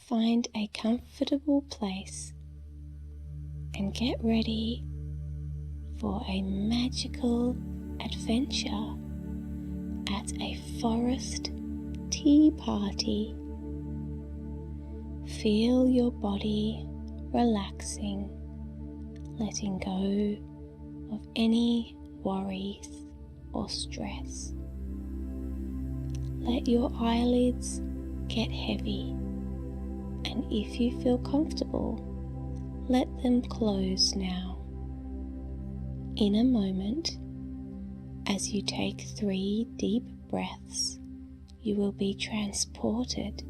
Find a comfortable place and get ready for a magical adventure at a forest tea party. Feel your body relaxing, letting go of any worries or stress. Let your eyelids get heavy, and if you feel comfortable, let them close now. In a moment, as you take 3 deep breaths, you will be transported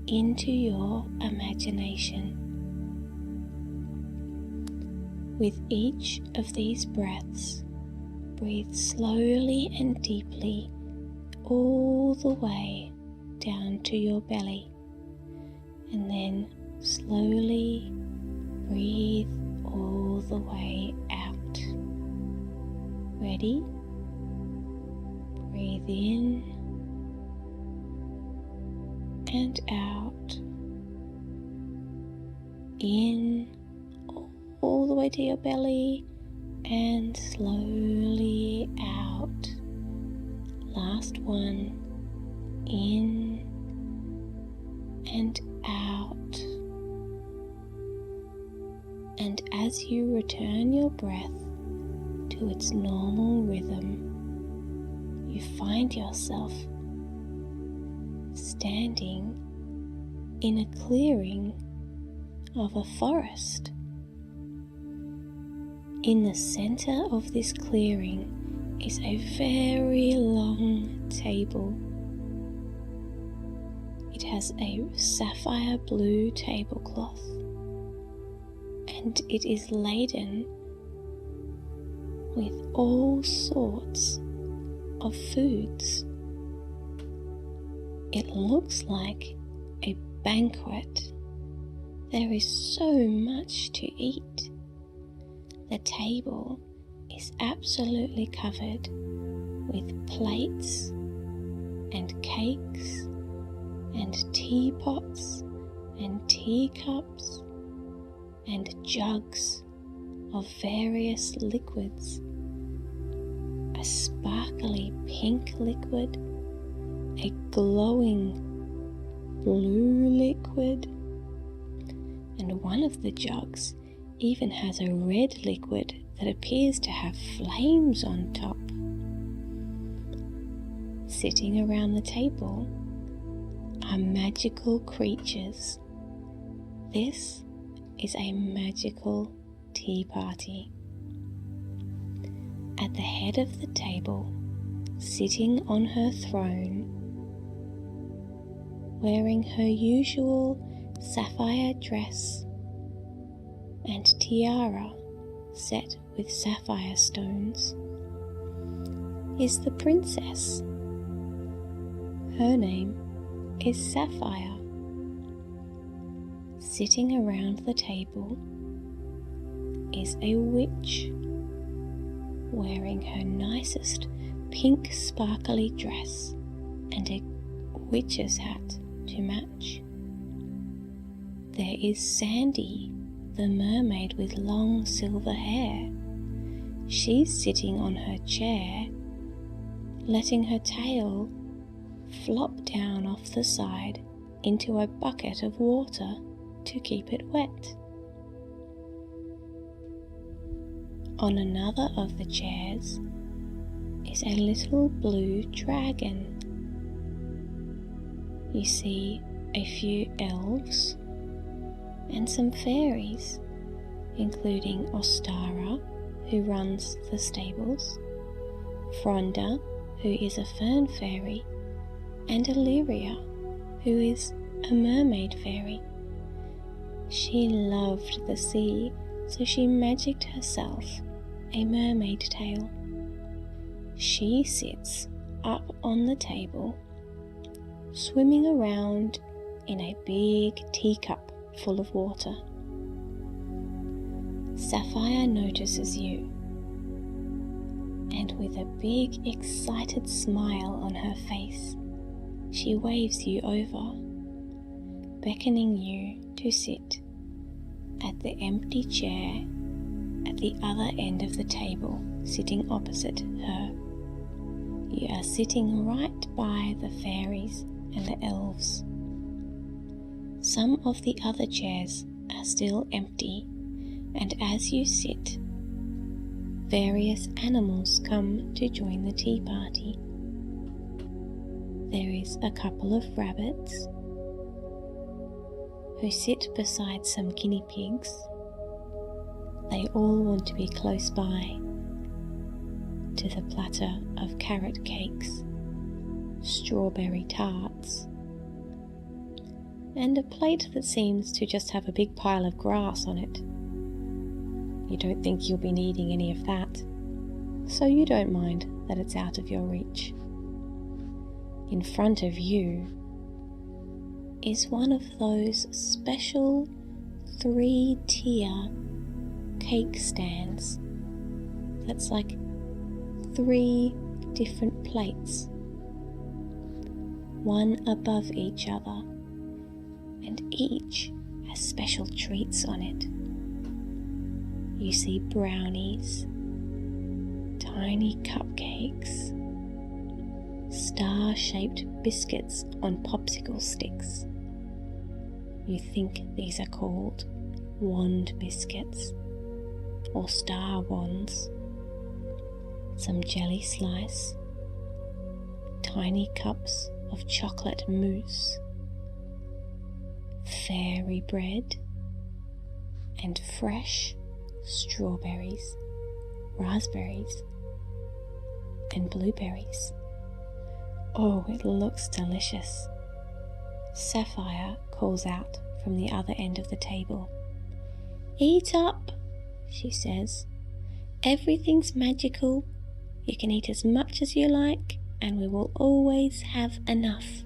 into your imagination. With each of these breaths, breathe slowly and deeply all the way down to your belly, and then slowly breathe all the way out. Ready? Breathe in and out. In all the way to your belly and slowly out. Last one. In and out. And as you return your breath to its normal rhythm, you find yourself standing in a clearing of a forest. In the center of this clearing is a very long table. It has a sapphire blue tablecloth, and it is laden with all sorts of foods. It looks like a banquet. There is so much to eat. The table is absolutely covered with plates and cakes and teapots and teacups and jugs of various liquids. A sparkly pink liquid, a glowing blue liquid, and one of the jugs even has a red liquid that appears to have flames on top. Sitting around the table are magical creatures. This is a magical tea party. At the head of the table, sitting on her throne, wearing her usual sapphire dress and tiara set with sapphire stones, is the princess. Her name is Sapphire. Sitting around the table is a witch, wearing her nicest pink sparkly dress and a witch's hat to match. There is Sandy, the mermaid with long silver hair. She's sitting on her chair, letting her tail flop down off the side into a bucket of water to keep it wet. On another of the chairs is a little blue dragon. You see a few elves and some fairies, including Ostara, who runs the stables, Fronda, who is a fern fairy, and Illyria, who is a mermaid fairy. She loved the sea, so she magicked herself a mermaid tail. She sits up on the table, swimming around in a big teacup full of water. Sapphire notices you, and with a big excited smile on her face, she waves you over. beckoning you to sit at the empty chair at the other end of the table, sitting opposite her. You are sitting right by the fairies and the elves. Some of the other chairs are still empty, and as you sit, various animals come to join the tea party. There is a couple of rabbits who sit beside some guinea pigs. They all want to be close by to the platter of carrot cakes, strawberry tarts, and a plate that seems to just have a big pile of grass on it. You don't think you'll be needing any of that, so you don't mind that it's out of your reach. In front of you is one of those special 3-tier cake stands that's like 3 different plates, one above each other, and each has special treats on it. You see brownies, tiny cupcakes, star-shaped biscuits on popsicle sticks. You think these are called wand biscuits or star wands. Some jelly slice, tiny cups of chocolate mousse, fairy bread, and fresh strawberries, raspberries, and blueberries. Oh, it looks delicious. Sapphire calls out from the other end of the table. "Eat up," she says. "Everything's magical. You can eat as much as you like, and we will always have enough."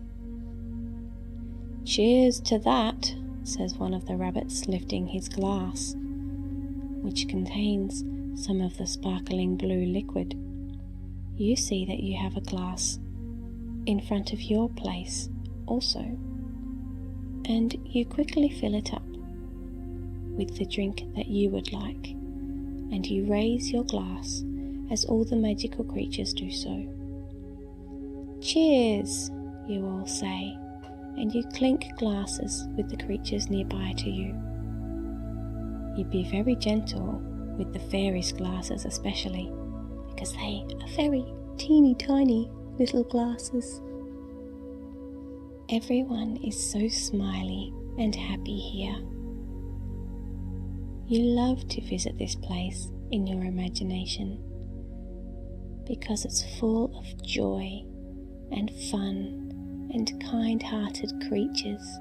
"Cheers to that," says one of the rabbits, lifting his glass, which contains some of the sparkling blue liquid. You see that you have a glass in front of your place also, and you quickly fill it up with the drink that you would like, and you raise your glass as all the magical creatures do so. "Cheers," you all say, and you clink glasses with the creatures nearby to you. You be very gentle with the fairies' glasses especially, because they are very teeny tiny little glasses. Everyone is so smiley and happy here. You love to visit this place in your imagination because it's full of joy and fun and kind-hearted creatures.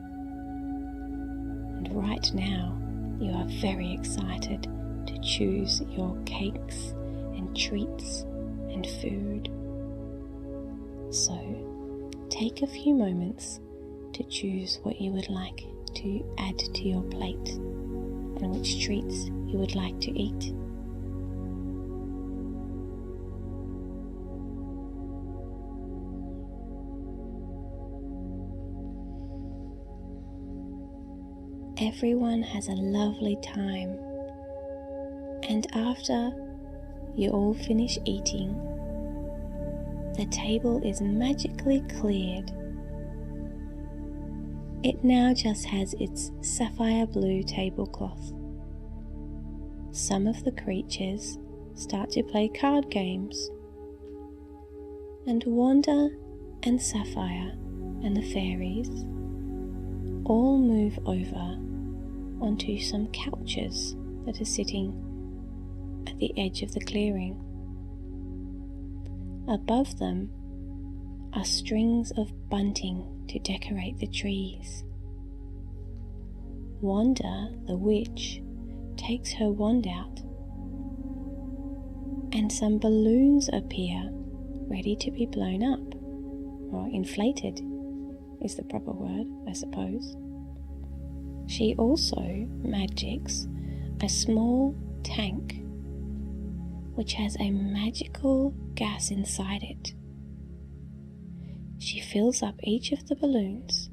And right now you are very excited to choose your cakes and treats and food. So take a few moments to choose what you would like to add to your plate and which treats you would like to eat. Everyone has a lovely time, and after you all finish eating, the table is magically cleared. It now just has its sapphire blue tablecloth. Some of the creatures start to play card games, and Wanda and Sapphire and the fairies all move over onto some couches that are sitting at the edge of the clearing. Above them are strings of bunting to decorate the trees. Wanda, the witch, takes her wand out, and some balloons appear ready to be blown up, or inflated is the proper word, I suppose. She also magics a small tank which has a magical gas inside it. She fills up each of the balloons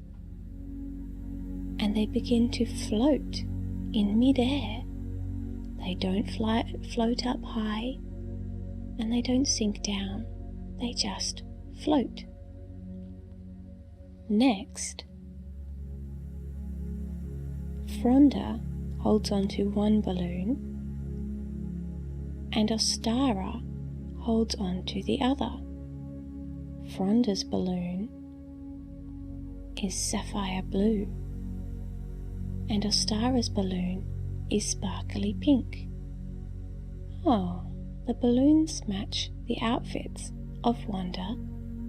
and they begin to float in midair. They don't float up high, and they don't sink down. They just float. Next, Fronda holds onto one balloon, and Ostara holds on to the other. Fronda's balloon is sapphire blue, and Ostara's balloon is sparkly pink. Oh, the balloons match the outfits of Wanda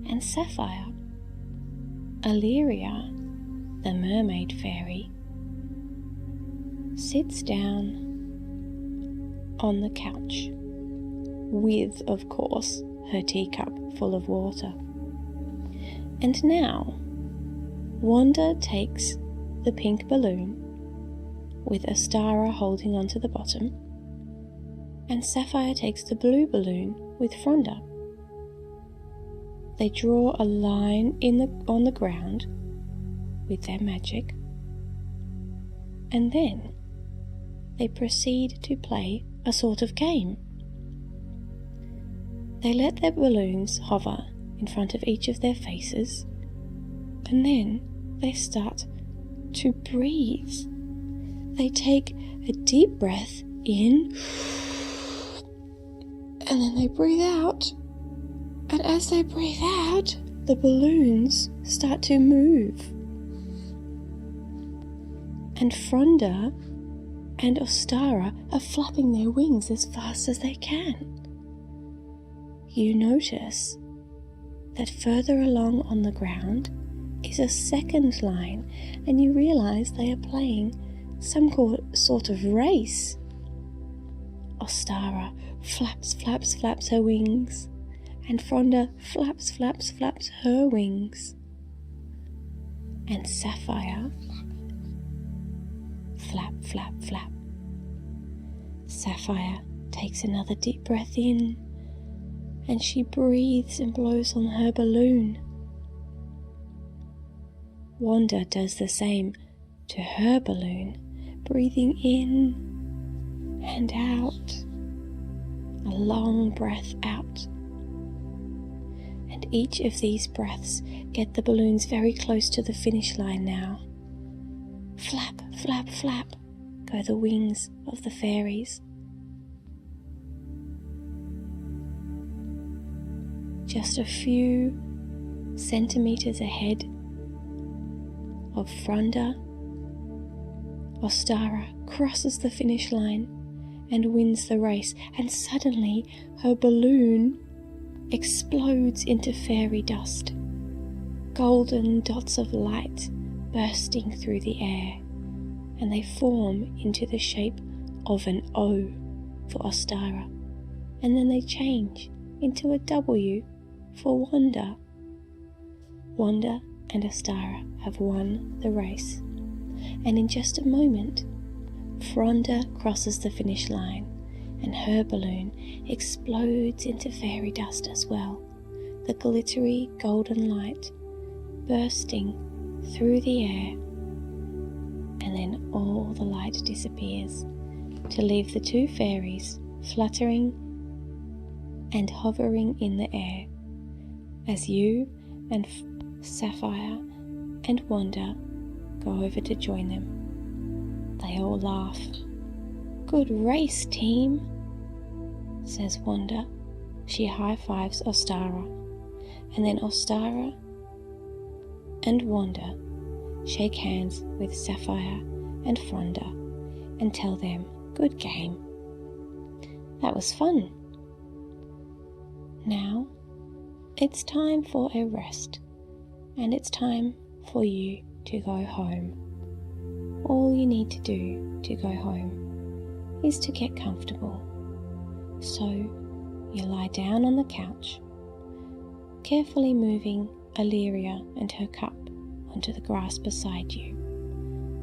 and Sapphire. Elvaria, the mermaid fairy, sits down on the couch with, of course, her teacup full of water. And now, Wanda takes the pink balloon with Ostara holding onto the bottom, and Sapphire takes the blue balloon with Fronda. They draw a line on the ground with their magic, and then they proceed to play a sort of game. They let their balloons hover in front of each of their faces, and then they start to breathe. They take a deep breath in, and then they breathe out. And as they breathe out, the balloons start to move. And Fronda and Ostara are flapping their wings as fast as they can. You notice that further along on the ground is a second line, and you realize they are playing some sort of race. Ostara flaps her wings, and Fronda flaps her wings. And Sapphire flap. Sapphire takes another deep breath in, and she breathes and blows on her balloon. Wanda does the same to her balloon, breathing in and out, a long breath out. And each of these breaths get the balloons very close to the finish line now. Flap go the wings of the fairies. Just a few centimeters ahead of Fronda, Ostara crosses the finish line and wins the race, and suddenly her balloon explodes into fairy dust, golden dots of light bursting through the air, and they form into the shape of an O for Ostara, and then they change into a W for Wanda. Wanda and Ostara have won the race, and in just a moment, Fronda crosses the finish line, and her balloon explodes into fairy dust as well, the glittery golden light bursting through the air, and then all the light disappears to leave the two fairies fluttering and hovering in the air as you and Sapphire and Wanda go over to join them. They all laugh. "Good race, team," says Wanda. She high-fives Ostara, and then Ostara and Wanda shake hands with Sapphire and Fronda and tell them, "Good game. That was fun. Now it's time for a rest, and it's time for you to go home. All you need to do to go home is to get comfortable. So you lie down on the couch, carefully moving Elvaria and her cup onto the grass beside you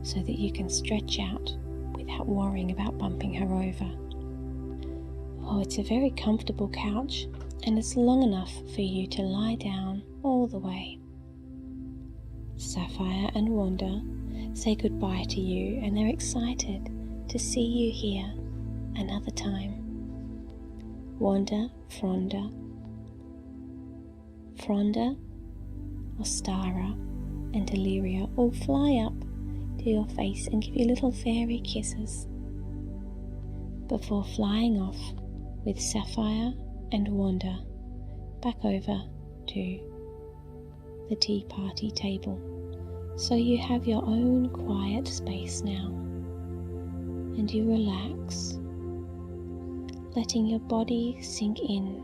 so that you can stretch out without worrying about bumping her over. Oh, it's a very comfortable couch, and it's long enough for you to lie down all the way. Sapphire and Wanda say goodbye to you, and they're excited to see you here another time. Wanda, Fronda, Ostara, and Deliria all fly up to your face and give you little fairy kisses before flying off with Sapphire and Wanda back over to the tea party table. So you have your own quiet space now, and you relax, letting your body sink in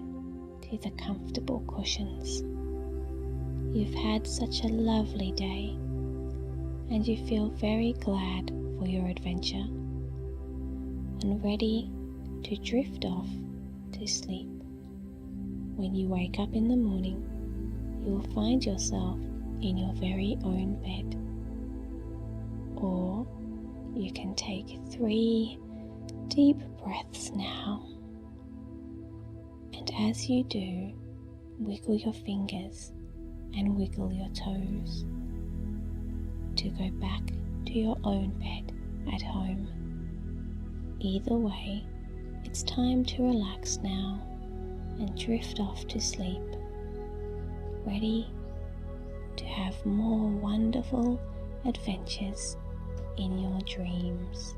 to the comfortable cushions. You've had such a lovely day, and you feel very glad for your adventure and ready to drift off to sleep. When you wake up in the morning, you will find yourself in your very own bed. Or you can take 3 deep breaths now, and as you do, wiggle your fingers and wiggle your toes to go back to your own bed at home. Either way, it's time to relax now and drift off to sleep, ready to have more wonderful adventures in your dreams.